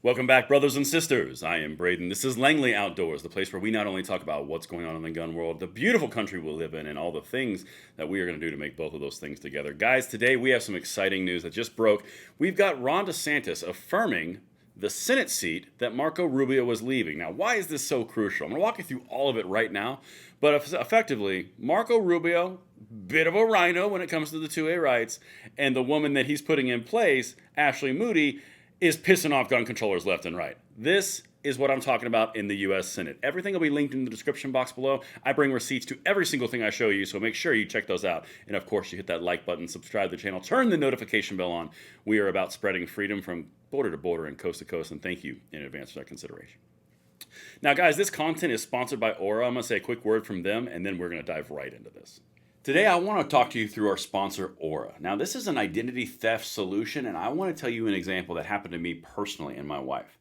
Welcome back, brothers and sisters. I am Braden. This is Langley Outdoors, the place where we not only talk about what's going on in the gun world, the beautiful country we live in, and all the things that we are going to do to make both of those things together. Guys, today we have some exciting news that just broke. We've got Ron DeSantis affirming the Senate seat that Marco Rubio was leaving. Now, why is this so crucial? I'm going to walk you through all of it right now, but effectively, Marco Rubio, bit of a rhino when it comes to the 2A rights, and the woman that he's putting in place, Ashley Moody, is pissing off gun controllers left and right. This is what I'm talking about in the U.S. Senate. Everything will be linked in the description box below. I bring receipts to every single thing I show you, so make sure you check those out. And of course, you hit that like button, subscribe to the channel, turn the notification bell on. We are about spreading freedom from border to border and coast to coast, and thank you in advance for that consideration. Now, guys, this content is sponsored by Aura. I'm going to say a quick word from them, and then we're going to dive right into this. Today, I want to talk to you through our sponsor, Aura. Now, this is an identity theft solution, and I want to tell you an example that happened to me personally and my wife.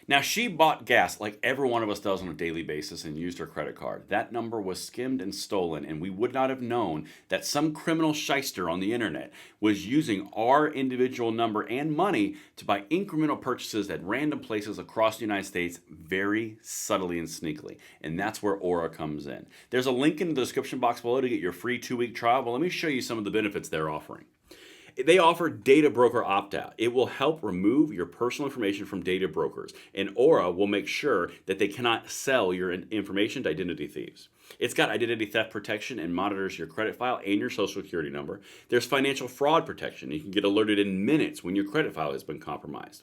Now, she bought gas like every one of us does on a daily basis and used her credit card. That number was skimmed and stolen, and we would not have known that some criminal shyster on the internet was using our individual number and money to buy incremental purchases at random places across the United States very subtly and sneakily. And that's where Aura comes in. There's a link in the description box below to get your free 2-week trial. Well, let me show you some of the benefits they're offering. They offer data broker opt-out. It will help remove your personal information from data brokers, and Aura will make sure that they cannot sell your information to identity thieves. It's got identity theft protection and monitors your credit file and your social security number. There's financial fraud protection. You can get alerted in minutes when your credit file has been compromised.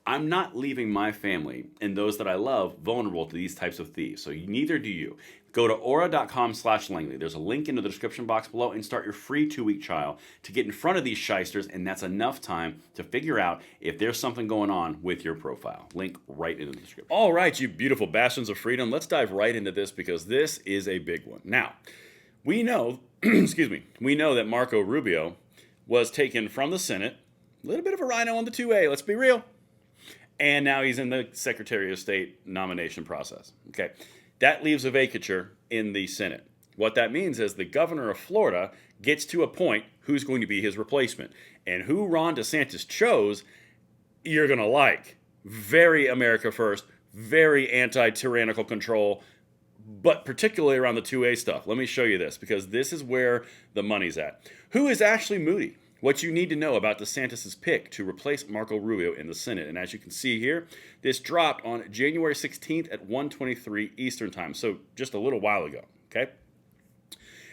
I'm not leaving my family and those that I love vulnerable to these types of thieves, so neither do you. Go to aura.com/Langley. There's a link in the description box below and start your free 2-week trial to get in front of these shysters, and that's enough time to figure out if there's something going on with your profile. Link right in the description. All right, you beautiful bastions of freedom. Let's dive right into this because this is a big one. Now, we know, we know that Marco Rubio was taken from the Senate, a little bit of a rhino on the 2A, let's be real. And now he's in the Secretary of State nomination process. Okay, that leaves a vacature in the Senate. What that means is the governor of Florida gets to appoint who's going to be his replacement. And who Ron DeSantis chose, you're going to like. Very America first, very anti-tyrannical control, but particularly around the 2A stuff. Let me show you this because this is where the money's at. Who is Ashley Moody? What you need to know about DeSantis' pick to replace Marco Rubio in the Senate. And as you can see here, this dropped on January 16th at 1:23 Eastern Time, so just a little while ago, okay?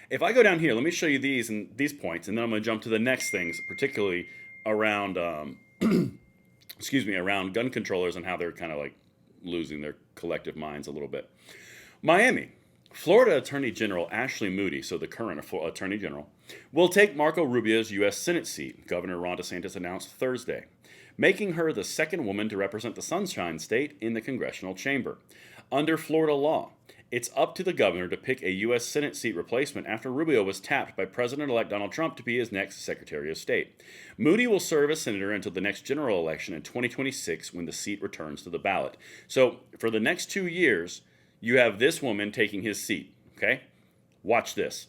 If I go down here, let me show you these points, and then I'm going to jump to the next things, particularly around, around gun controllers and how they're kind of like losing their collective minds a little bit. Miami. Florida Attorney General Ashley Moody, so the current Attorney General, will take Marco Rubio's U.S. Senate seat, Governor Ron DeSantis announced Thursday, making her the second woman to represent the Sunshine State in the congressional chamber. Under Florida law, it's up to the governor to pick a U.S. Senate seat replacement after Rubio was tapped by President-elect Donald Trump to be his next Secretary of State. Moody will serve as senator until the next general election in 2026 when the seat returns to the ballot. So for the next 2 years, you have this woman taking his seat, okay? Watch this.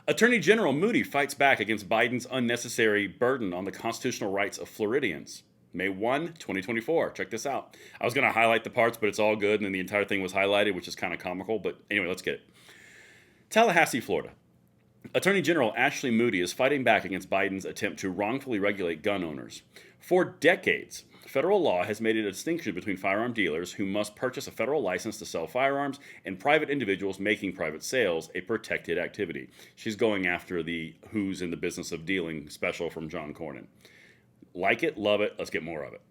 Attorney General Moody fights back against Biden's unnecessary burden on the constitutional rights of Floridians. May 1, 2024. Check this out. I was going to highlight the parts, but it's all good, and then the entire thing was highlighted, which is kind of comical. But anyway, let's get it. Tallahassee, Florida. Attorney General Ashley Moody is fighting back against Biden's attempt to wrongfully regulate gun owners. For decades, federal law has made a distinction between firearm dealers who must purchase a federal license to sell firearms and private individuals making private sales, a protected activity. She's going after the who's in the business of dealing special from John Cornyn. Like it, love it, let's get more of it.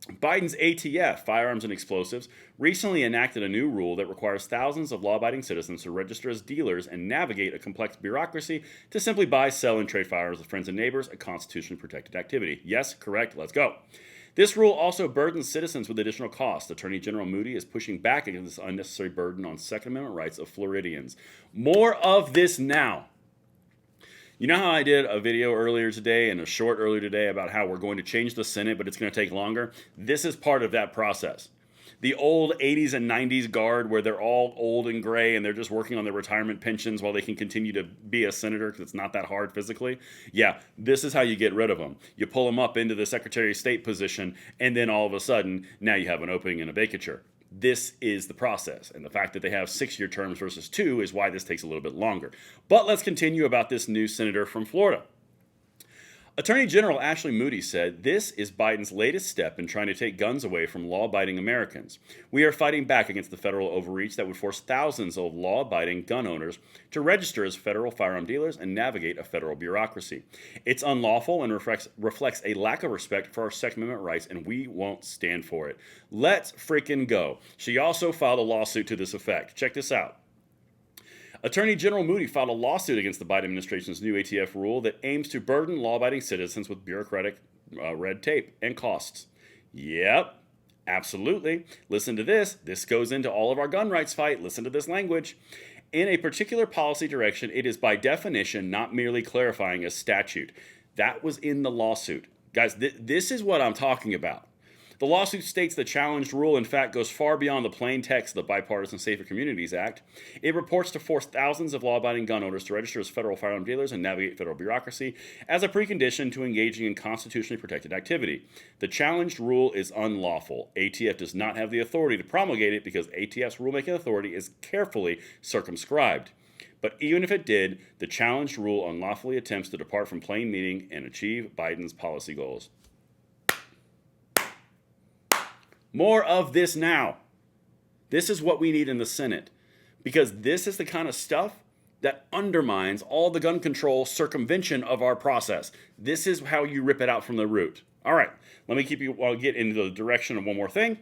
Biden's ATF, Firearms and Explosives, recently enacted a new rule that requires thousands of law-abiding citizens to register as dealers and navigate a complex bureaucracy to simply buy, sell, and trade firearms with friends and neighbors, a constitutionally protected activity. Yes, correct, let's go. This rule also burdens citizens with additional costs. Attorney General Moody is pushing back against this unnecessary burden on Second Amendment rights of Floridians. More of this now. You know how I did a video earlier today and a short earlier today about how we're going to change the Senate, but it's going to take longer? This is part of that process. The old 80s and 90s guard where they're all old and gray and they're just working on their retirement pensions while they can continue to be a senator because it's not that hard physically. Yeah, this is how you get rid of them. You pull them up into the Secretary of State position, and then all of a sudden, now you have an opening and a vacature. This is the process, and the fact that they have 6-year terms versus 2 is why this takes a little bit longer. But let's continue about this new senator from Florida. Attorney General Ashley Moody said, "This is Biden's latest step in trying to take guns away from law-abiding Americans. We are fighting back against the federal overreach that would force thousands of law-abiding gun owners to register as federal firearm dealers and navigate a federal bureaucracy. It's unlawful and reflects a lack of respect for our Second Amendment rights, and we won't stand for it. Let's freaking go." She also filed a lawsuit to this effect. Check this out. Attorney General Moody filed a lawsuit against the Biden administration's new ATF rule that aims to burden law-abiding citizens with bureaucratic red tape and costs. Yep, absolutely. Listen to this. This goes into all of our gun rights fight. Listen to this language. In a particular policy direction, it is by definition not merely clarifying a statute. That was in the lawsuit. Guys, this is what I'm talking about. The lawsuit states the challenged rule, in fact, goes far beyond the plain text of the Bipartisan Safer Communities Act. It purports to force thousands of law-abiding gun owners to register as federal firearm dealers and navigate federal bureaucracy as a precondition to engaging in constitutionally protected activity. The challenged rule is unlawful. ATF does not have the authority to promulgate it because ATF's rulemaking authority is carefully circumscribed. But even if it did, the challenged rule unlawfully attempts to depart from plain meaning and achieve Biden's policy goals. More of this now. This is what we need in the Senate, because this is the kind of stuff that undermines all the gun control circumvention of our process. This is how you rip it out from the root. All right, let me I'll get into the direction of one more thing,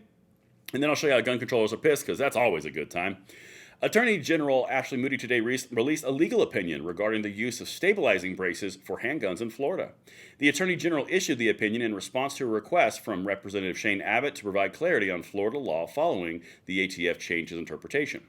and then I'll show you how gun controllers are pissed, because that's always a good time. Attorney General Ashley Moody today released a legal opinion regarding the use of stabilizing braces for handguns in Florida. The Attorney General issued the opinion in response to a request from Representative Shane Abbott to provide clarity on Florida law following the ATF change's interpretation.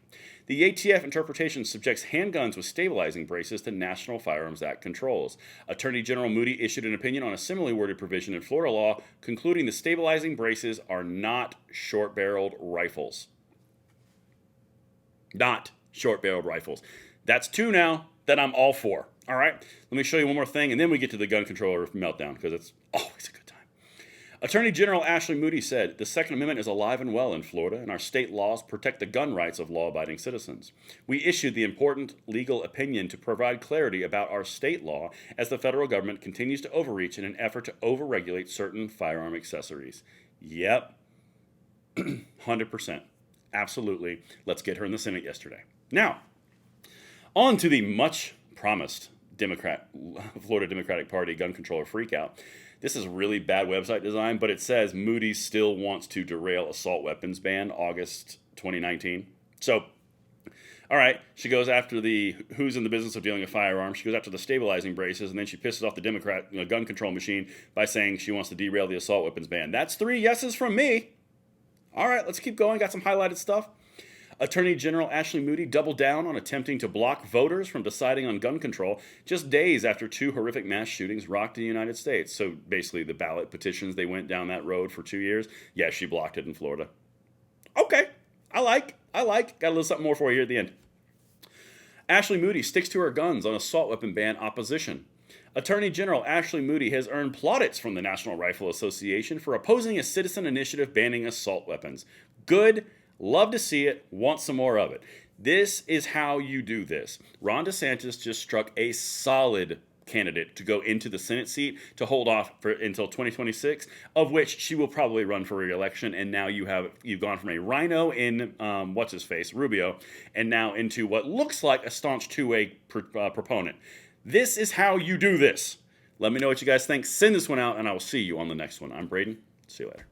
The ATF interpretation subjects handguns with stabilizing braces to National Firearms Act controls. Attorney General Moody issued an opinion on a similarly worded provision in Florida law, concluding the stabilizing braces are not short-barreled rifles. Not short-barreled rifles. That's 2 now that I'm all for. All right, let me show you one more thing, and then we get to the gun controller meltdown, because it's always a good time. Attorney General Ashley Moody said, "The Second Amendment is alive and well in Florida, and our state laws protect the gun rights of law-abiding citizens. We issued the important legal opinion to provide clarity about our state law as the federal government continues to overreach in an effort to overregulate certain firearm accessories." Yep, 100%. Absolutely. Let's get her in the Senate yesterday. Now, on to the much-promised Florida Democratic Party gun controller freakout. This is really bad website design, but it says Moody still wants to derail assault weapons ban August 2019. So, all right, she goes after the who's in the business of dealing with firearms. She goes after the stabilizing braces, and then she pisses off the Democrat gun control machine by saying she wants to derail the assault weapons ban. That's 3 yeses from me. All right, let's keep going. Got some highlighted stuff. Attorney General Ashley Moody doubled down on attempting to block voters from deciding on gun control just days after 2 horrific mass shootings rocked the United States. So basically the ballot petitions, they went down that road for 2 years. Yeah, she blocked it in Florida. Okay, I like. Got a little something more for you here at the end. Ashley Moody sticks to her guns on assault weapon ban opposition. Attorney General Ashley Moody has earned plaudits from the National Rifle Association for opposing a citizen initiative banning assault weapons. Good. Love to see it. Want some more of it. This is how you do this. Ron DeSantis just struck a solid candidate to go into the Senate seat to hold off until 2026, of which she will probably run for re-election. And now you've gone from a rhino in Rubio, and now into what looks like a staunch two-way proponent. This is how you do this. Let me know what you guys think. Send this one out, and I will see you on the next one. I'm Braden. See you later.